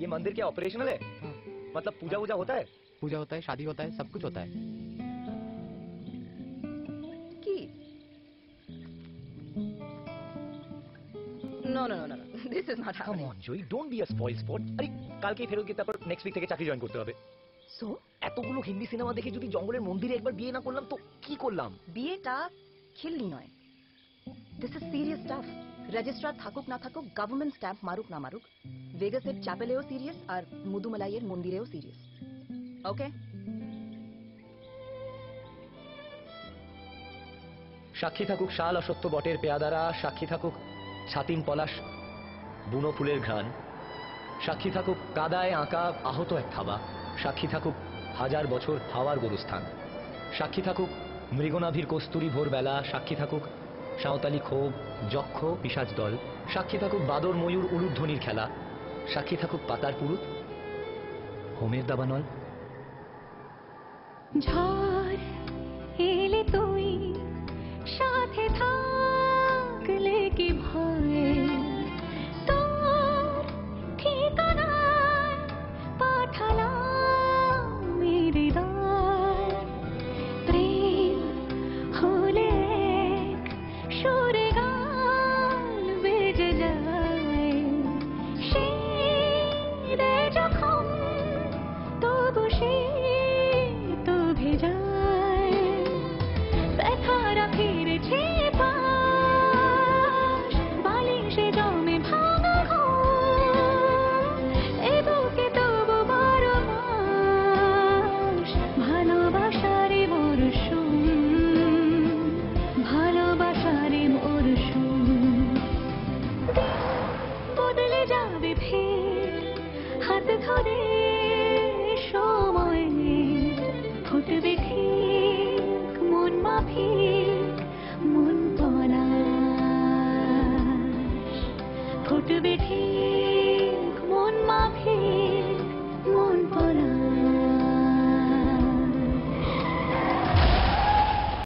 ये मंदिर क्या ऑपरेशनल है? मतलब पूजा वूजा होता है? पूजा होता है, शादी होता है, सब कुछ होता है। No, no, no, no, no. This is not Come happening. on, Joey, don't be a spoil sport. আরে কালকেই ফেরত গিয়ে তারপর নেক্সট উইক থেকে চাকরি জয়েন করতে হবে। So? এতগুলো হিন্দি সিনেমা দেখে যদি জঙ্গলের মন্দিরে একবার বিয়ে না করলাম তো কি করলাম? বিয়েটা খিল্লি নয়। This is serious stuff. Registrar থাকুক না থাকুক, গভর্নমেন্ট স্ট্যাম্প মারুক না মারুক, ভেগাসের চ্যাপেলেও সিরিয়াস আর মুদুমালাইয়ের মন্দিরেও সিরিয়াস। ওকে? সাক্ষী থাকুক শাল অসত্য বটের পেয়াদারা, সাক্ষী থাকুক ছাতিম পলাশ বুনো ফুলের ঘ্রাণ, সাক্ষী থাকুক কাদায় আঁকা আহত এক থাবা, সাক্ষী থাকুক হাজার বছর হাওয়ার গোরস্থান, সাক্ষী থাকুক মৃগনাভির কস্তুরী ভোরবেলা, সাক্ষী থাকুক সাঁওতালি ক্ষোভ যক্ষ পিশাচ দল, সাক্ষী থাকুক বাদর ময়ূর উলুধ্বনির খেলা, সাক্ষী থাকুক পাতার পুরুত হোমের দাবানল। ঝড় এলে তুই সাথে থাকলে কি ভয়, তোর ঠিকানায় পাঠালাম হৃদয়, প্রেম হলে এক সুরে গান বেজে যায়, শীতে যখন তবু শীত ভেজায়, ব্যথারা ফিরেছে পাশ, বালিশে জমে ভাঙা ঘুম, এ বুকে তবু বড় মাস, ভালোবাসারে মরশুম, ভালোবাসারে মরশুম, বদলে যাবে ফের হাত ধরে সময়, ফুটবে ঠিক মন মাফিক মন পলাশ, ফুটবে ঠিক